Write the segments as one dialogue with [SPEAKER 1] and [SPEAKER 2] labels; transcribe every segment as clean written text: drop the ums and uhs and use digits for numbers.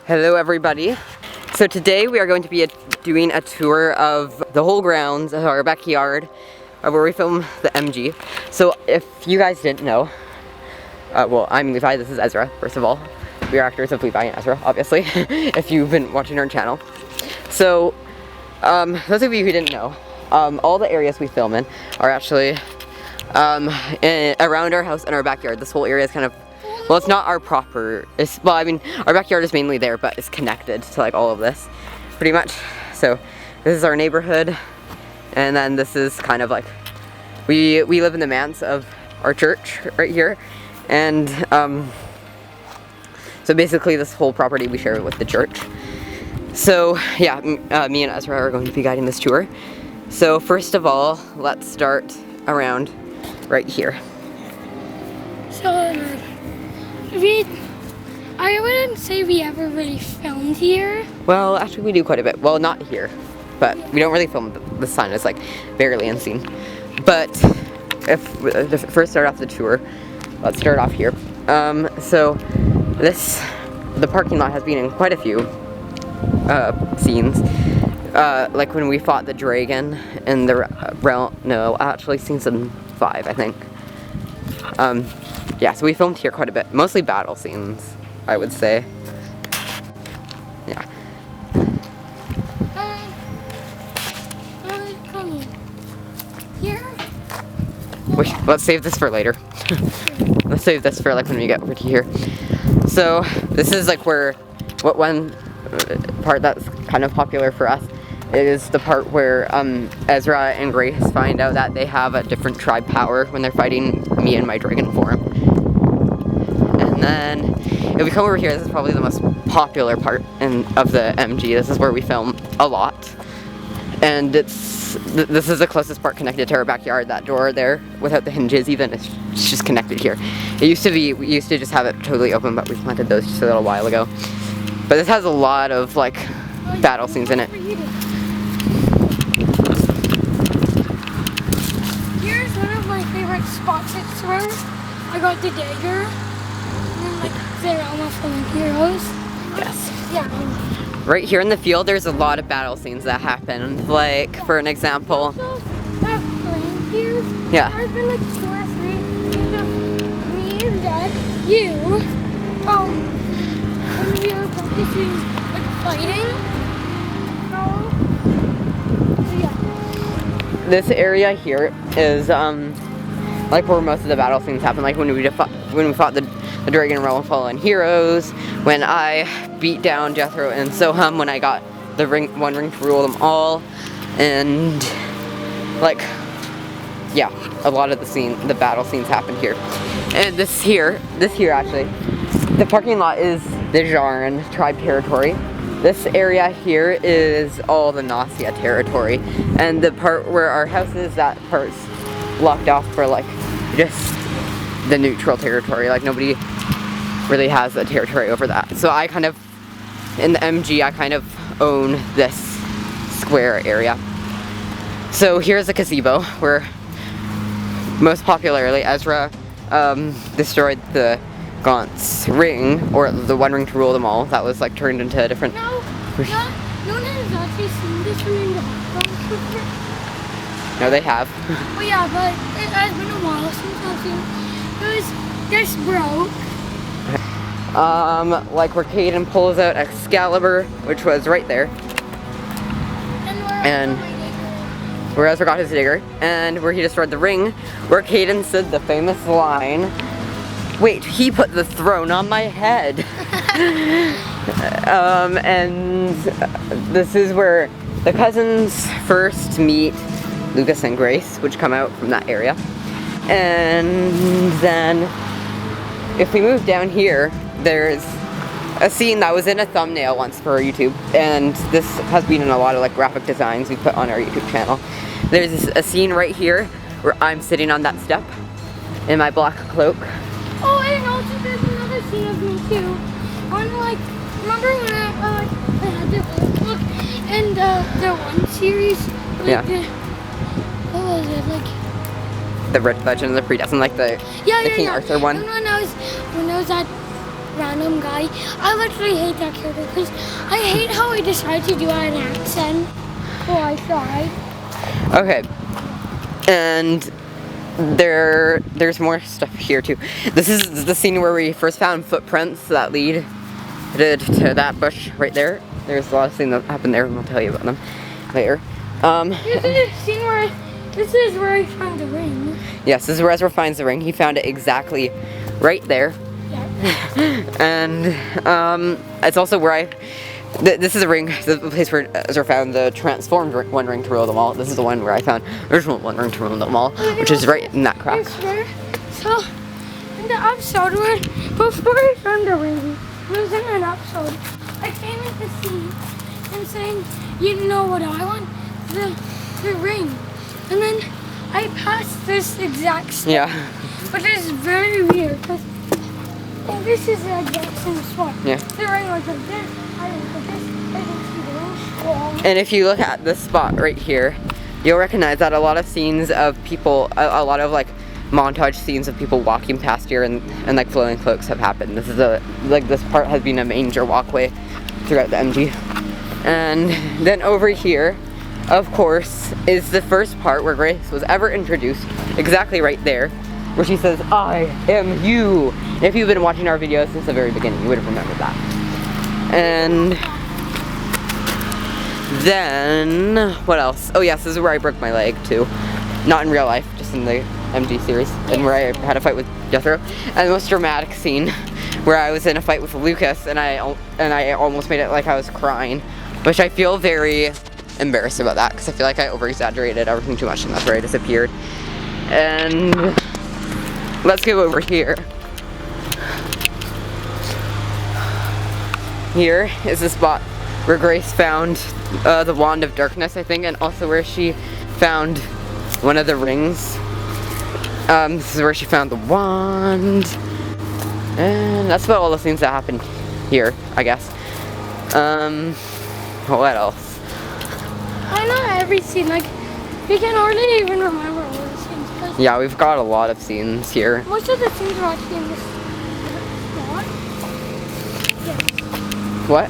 [SPEAKER 1] Hello everybody. So today we are going to be doing a tour of the whole grounds of our backyard where we film the MG. So if you guys didn't know, well, I'm Levi, this is Ezra, first of all. We are actors of Levi and Ezra, obviously, if you've been watching our channel. So, those of you who didn't know, all the areas we film in are actually around our house and our backyard. This whole area is kind of, well, it's not our proper, well, I mean, our backyard is mainly there, but it's connected to like all of this, pretty much. So, this is our neighborhood, and then this is kind of like, we live in the manse of our church right here, and, so basically this whole property we share with the church. So, yeah, me and Ezra are going to be guiding this tour. So, first of all, let's start around right here.
[SPEAKER 2] So, I wouldn't say we ever really filmed here.
[SPEAKER 1] Well, actually we do quite a bit. Well, not here, but we don't really film. The sun is like barely unseen. But if we first start off the tour, let's start off here. So the parking lot has been in quite a few scenes. Like when we fought the dragon in the realm. No, actually season 5, I think. Yeah, so we filmed here quite a bit. Mostly battle scenes, I would say. Yeah.
[SPEAKER 2] Here?
[SPEAKER 1] Wait, let's save this for later. Let's save this for like when we get over to here. So this is like where, one part that's kind of popular for us is the part where Ezra and Grace find out that they have a different tribe power when they're fighting me in my dragon form. And then if we come over here, this is probably the most popular part of the MG. This is where we film a lot. And this is the closest part connected to our backyard. That door there, without the hinges even, it's just connected here. We used to just have it totally open, but we planted those just a little while ago. But this has a lot of like battle scenes in it.
[SPEAKER 2] Here's one of my favorite spots it's where I got the dagger. And then like the realm of fallen heroes.
[SPEAKER 1] Yes.
[SPEAKER 2] Yeah.
[SPEAKER 1] Right here in the field, there's a lot of battle scenes that happen. Like, for an example.
[SPEAKER 2] Also, that flame here.
[SPEAKER 1] Yeah.
[SPEAKER 2] There's been like 2 or 3 me and Dad, you, when we were practicing like fighting. So yeah.
[SPEAKER 1] This area here is like where most of the battle scenes happen. Like when we fought the Dragon Realm of Fallen Heroes, when I beat down Jethro and Soham, when I got the one ring to rule them all, and like, yeah, a lot of the battle scenes happen here. And this here actually, the parking lot is the Jaran tribe territory. This area here is all the Nausea territory, and the part where our house is, that part's blocked off for like just the neutral territory. Like nobody really has a territory over that. So I kind of, in the MG, I kind of own this square area. So here's a gazebo where, most popularly, Ezra destroyed the Gaunt's ring, or the one ring to rule them all. That was like turned into a different...
[SPEAKER 2] No one has actually seen this one in the background before.
[SPEAKER 1] No, they have.
[SPEAKER 2] Well, yeah, but it has been a while since I've seen this broke.
[SPEAKER 1] Like where Caden pulls out Excalibur, which was right there, and where Ezra got his dagger, and where he destroyed the ring, where Caden said the famous line, "Wait, he put the throne on my head." And this is where the cousins first meet Lucas and Grace, which come out from that area. And then if we move down here, there's a scene that was in a thumbnail once for our YouTube, and this has been in a lot of like graphic designs we put on our YouTube channel. There's a scene right here where I'm sitting on that step in my black cloak.
[SPEAKER 2] Oh, and also there's another scene of me too. On like, remember when I had the old book and the one series? Like,
[SPEAKER 1] yeah.
[SPEAKER 2] What was it like?
[SPEAKER 1] The Red Legend of the Predestined, like the King Arthur one.
[SPEAKER 2] When I was at random guy. I literally hate that character because I hate how he decided to do an accent. Oh, I tried.
[SPEAKER 1] Okay. And there's more stuff here too. This is the scene where we first found footprints that lead to that bush right there. There's a lot of things that happened there, and I'll tell you about them later.
[SPEAKER 2] This is a scene where this is where I found the ring.
[SPEAKER 1] Yes, this is where Ezra finds the ring. He found it exactly right there.
[SPEAKER 2] Yeah.
[SPEAKER 1] And it's also where this is a ring, the place where Ezra found the transformed One Ring to rule them all. This is the one where I found the original One Ring to rule them all, which is right in that crack.
[SPEAKER 2] So, in the episode where, before I found the ring, it was in an episode, I came in to see and saying, you know what I want? The ring. And then I passed this exact spot.
[SPEAKER 1] Yeah.
[SPEAKER 2] Which is very weird because this is the exact same spot.
[SPEAKER 1] Yeah.
[SPEAKER 2] The ring was like this. I didn't put this. I didn't see the ring. Well,
[SPEAKER 1] And if you look at this spot right here, you'll recognize that a lot of scenes of people, a lot of like montage scenes of people walking past here and like flowing cloaks have happened. This is this part has been a major walkway throughout the MG. And then over here, of course, is the first part where Grace was ever introduced, exactly right there, where she says, I am you. And if you've been watching our videos since the very beginning, you would have remembered that. And then, what else? Oh yes, this is where I broke my leg too. Not in real life, just in the MG series, and where I had a fight with Jethro. And the most dramatic scene, where I was in a fight with Lucas, and I almost made it like I was crying, which I feel very embarrassed about that, because I feel like I over-exaggerated everything too much, and that's where I disappeared. And let's go over here. Here is the spot where Grace found the Wand of Darkness, I think, and also where she found one of the rings. This is where she found the wand. And that's about all the things that happened here, I guess. What else?
[SPEAKER 2] I know every scene, like, we can hardly even remember all the scenes. Because
[SPEAKER 1] Yeah, we've got a lot of scenes here.
[SPEAKER 2] most of the scenes are actually in this spot. Yeah.
[SPEAKER 1] What?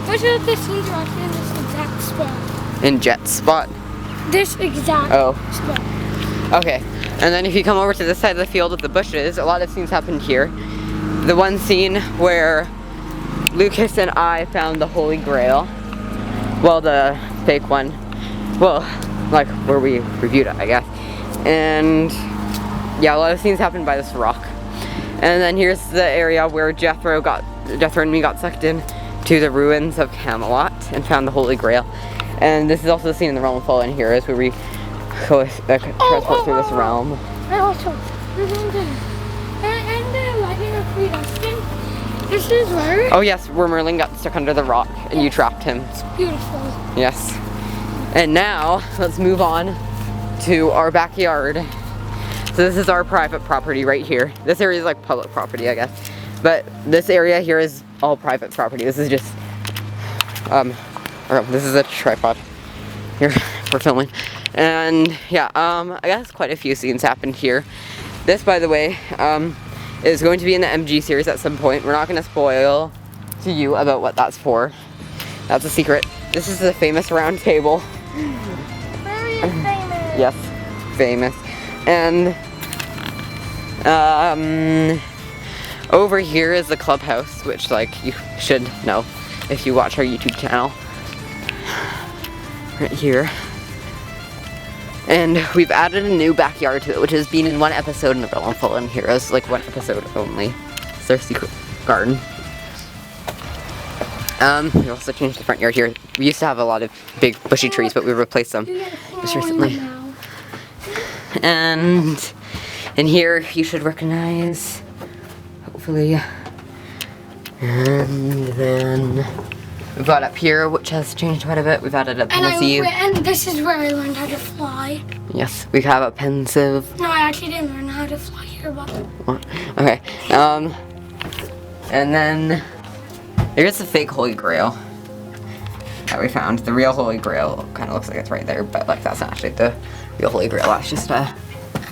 [SPEAKER 2] Most of the scenes are actually in this exact spot.
[SPEAKER 1] In Jet's spot?
[SPEAKER 2] This exact spot.
[SPEAKER 1] Okay. And then if you come over to this side of the field with the bushes, a lot of scenes happened here. The one scene where Lucas and I found the Holy Grail. Well, the fake one. Well, like where we reviewed it, I guess. And yeah, a lot of scenes happened by this rock. And then here's the area where Jethro and me got sucked in to the ruins of Camelot and found the Holy Grail. And this is also the scene in the Realm of Fallen Heroes where we transport through this realm.
[SPEAKER 2] And also, there's one thing. And the Lightning of Predestined. This is where
[SPEAKER 1] Oh yes, where Merlin got stuck under the rock and you trapped him.
[SPEAKER 2] it's beautiful.
[SPEAKER 1] Yes. And now, let's move on to our backyard. So this is our private property right here. This area is like public property, I guess. But this area here is all private property. This is just, this is a tripod here for filming. And yeah, I guess quite a few scenes happened here. This, by the way, is going to be in the MG series at some point. We're not going to spoil to you about what that's for. That's a secret. This is the famous round table.
[SPEAKER 2] Very famous.
[SPEAKER 1] Yes, famous. And over here is the clubhouse, which like you should know if you watch our YouTube channel. Right here. And we've added a new backyard to it, which has been in one episode in the Realm of Fallen Heroes, like one episode only. It's their secret garden. We also changed the front yard here. We used to have a lot of big bushy trees, but we replaced them just recently. And in here, you should recognize, hopefully. And then we've got up here, which has changed quite a bit. We've added a pensive.
[SPEAKER 2] And this is where I learned how to fly.
[SPEAKER 1] Yes, we have a pensive.
[SPEAKER 2] No, I actually didn't learn how to fly here, but
[SPEAKER 1] What? Okay. And then here's the fake Holy Grail that we found. The real Holy Grail kind of looks like it's right there, but like that's not actually the real Holy Grail. That's just a.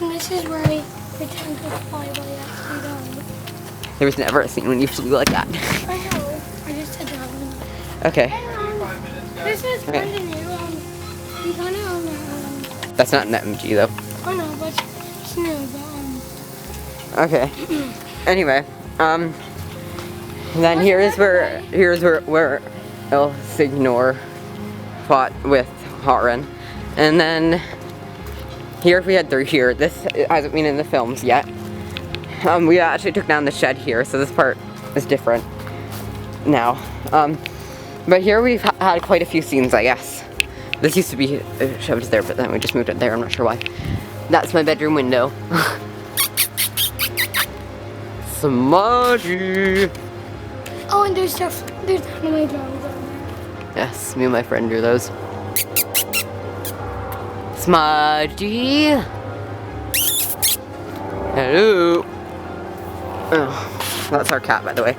[SPEAKER 2] and this is where I pretend to fly, but I actually don't.
[SPEAKER 1] There was never a scene when you flew like that.
[SPEAKER 2] I know. I just said that.
[SPEAKER 1] Okay.
[SPEAKER 2] This is
[SPEAKER 1] Okay.
[SPEAKER 2] kind of new. We kind of
[SPEAKER 1] That's not an MG though.
[SPEAKER 2] I know, but it's new. But
[SPEAKER 1] Okay. Anyway, then here's where El Signor fought with Harren, and then here we head through here. This hasn't been in the films yet. We actually took down the shed here, so this part is different now. But here we've had quite a few scenes, I guess. This used to be shoved there, but then we just moved it there. I'm not sure why. That's my bedroom window. Smudgy.
[SPEAKER 2] oh, and there's anime drawings over there.
[SPEAKER 1] Yes, me and my friend drew those. Smudgy. Hello. Oh, that's our cat, by the way.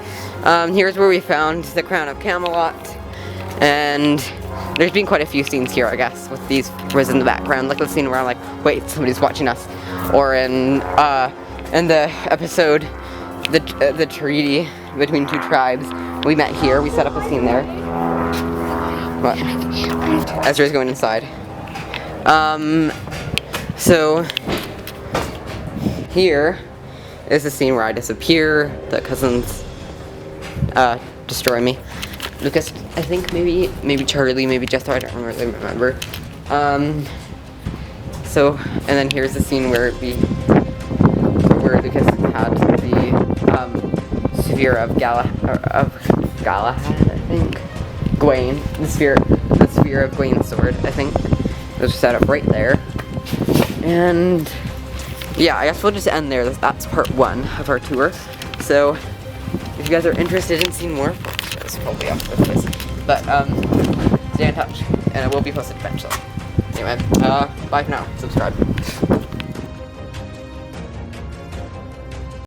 [SPEAKER 1] Here's where we found the Crown of Camelot, and there's been quite a few scenes here, I guess, with these was in the background, like the scene where I'm like, wait, somebody's watching us, or in the episode, the treaty between two tribes. We met here. We set up a scene there. What? Ezra's going inside. So here is the scene where I disappear. The cousins destroy me. Lucas, I think maybe Charlie, maybe Jethro. I don't really remember. So, and then here's the scene where Lucas had the sphere of Galahad, I think. Gawain, the sphere of Gawain's sword, I think. It was set up right there. And yeah, I guess we'll just end there. That's part 1 of our tour. So if you guys are interested in seeing more, it's probably after this. But stay in touch, and it will be posted eventually. Anyway, bye for now. Subscribe.